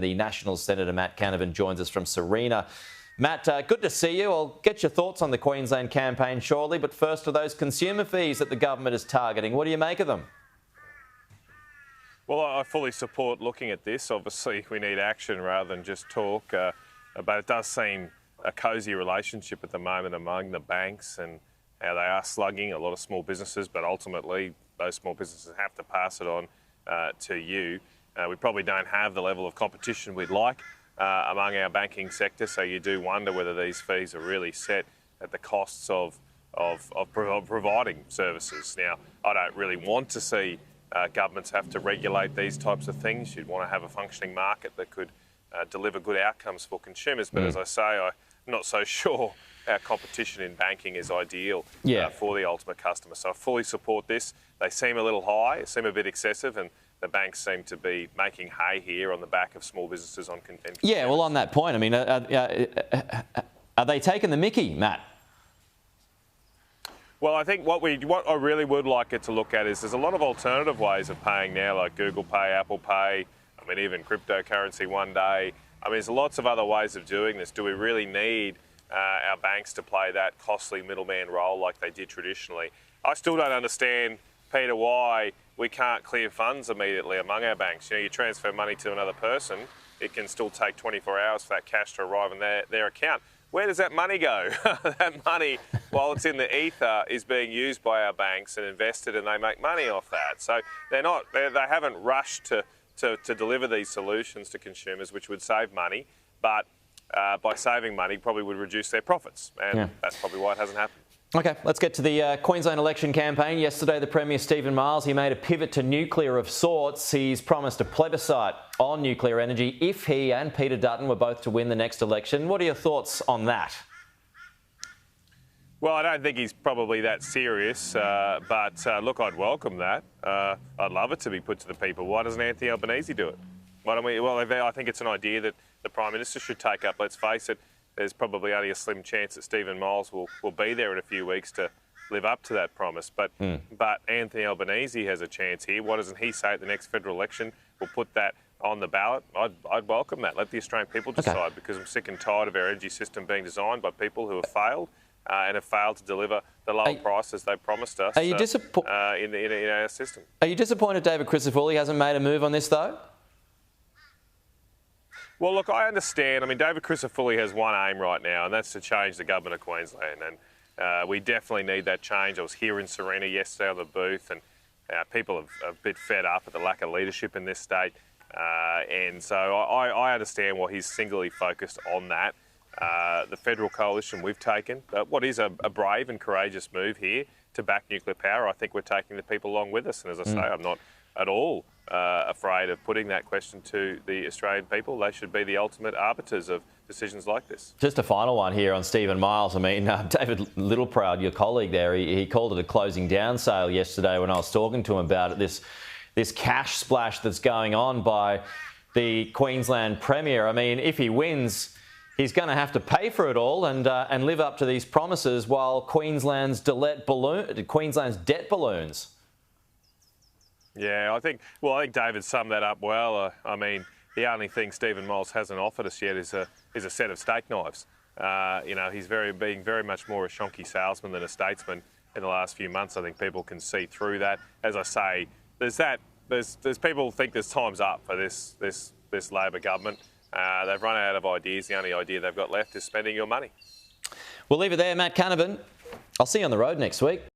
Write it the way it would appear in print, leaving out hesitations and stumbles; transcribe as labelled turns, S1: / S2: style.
S1: The Nationals Senator Matt Canavan joins us from Serena. Matt, good to see you. I'll get your thoughts on the Queensland campaign shortly, but first are those consumer fees that the government is targeting. What do you make of them?
S2: Well, I fully support looking at this. Obviously, we need action rather than just talk, but it does seem a cosy relationship at the moment among the banks and how they are slugging a lot of small businesses, but ultimately those small businesses have to pass it on to you. We probably don't have the level of competition we'd like among our banking sector, so you do wonder whether these fees are really set at the costs of providing services. Now, I don't really want to see governments have to regulate these types of things. You'd want to have a functioning market that could deliver good outcomes for consumers, but as I say, I'm not so sure our competition in banking is ideal for the ultimate customer. So I fully support this. They seem a little high, seem a bit excessive, and the banks seem to be making hay here on the back of small businesses. Yeah,
S1: well, on that point, I mean, are they taking the mickey, Matt?
S2: Well, I think what I really would like it to look at is there's a lot of alternative ways of paying now, like Google Pay, Apple Pay, I mean, even cryptocurrency one day. I mean, there's lots of other ways of doing this. Do we really need our banks to play that costly middleman role like they did traditionally? I still don't understand, Peter, why we can't clear funds immediately among our banks. You know, you transfer money to another person, it can still take 24 hours for that cash to arrive in their account. Where does that money go? That money, while it's in the ether, is being used by our banks and invested, and they make money off that. So they haven't rushed to deliver these solutions to consumers, which would save money, but by saving money, probably would reduce their profits, and that's probably why it hasn't happened.
S1: OK, let's get to the Queensland election campaign. Yesterday, the Premier Steven Miles, he made a pivot to nuclear of sorts. He's promised a plebiscite on nuclear energy if he and Peter Dutton were both to win the next election. What are your thoughts on that?
S2: Well, I don't think he's probably that serious, but look, I'd welcome that. I'd love it to be put to the people. Why doesn't Anthony Albanese do it? Why don't we? Well, I think it's an idea that the Prime Minister should take up. Let's face it, there's probably only a slim chance that Steven Miles will be there in a few weeks to live up to that promise. But Anthony Albanese has a chance here. Why doesn't he say at the next federal election, we'll put that on the ballot? I'd welcome that. Let the Australian people decide, because I'm sick and tired of our energy system being designed by people who have failed and have failed to deliver the lower prices they promised us in our system.
S1: Are you disappointed David Crisafulli hasn't made a move on this, though?
S2: Well, look, I understand. I mean, David Crisafulli has one aim right now, and that's to change the government of Queensland. And we definitely need that change. I was here in Serena yesterday on the booth, and people are a bit fed up at the lack of leadership in this state. And so I understand why he's singularly focused on that. The federal coalition we've taken, what is a brave and courageous move here to back nuclear power, I think we're taking the people along with us. And as I say, I'm not at all afraid of putting that question to the Australian people. They should be the ultimate arbiters of decisions like this.
S1: Just a final one here on Steven Miles. I mean, David Littleproud, your colleague there, he called it a closing down sale yesterday when I was talking to him about it, this cash splash that's going on by the Queensland Premier. I mean, if he wins, he's going to have to pay for it all and live up to these promises while Queensland's debt balloons.
S2: Yeah, I think David summed that up well. I mean, the only thing Steven Miles hasn't offered us yet is a set of steak knives. You know, he's being very much more a shonky salesman than a statesman in the last few months. I think people can see through that. As I say, there's people think there's time's up for this Labor government. They've run out of ideas. The only idea they've got left is spending your money.
S1: We'll leave it there, Matt Canavan. I'll see you on the road next week.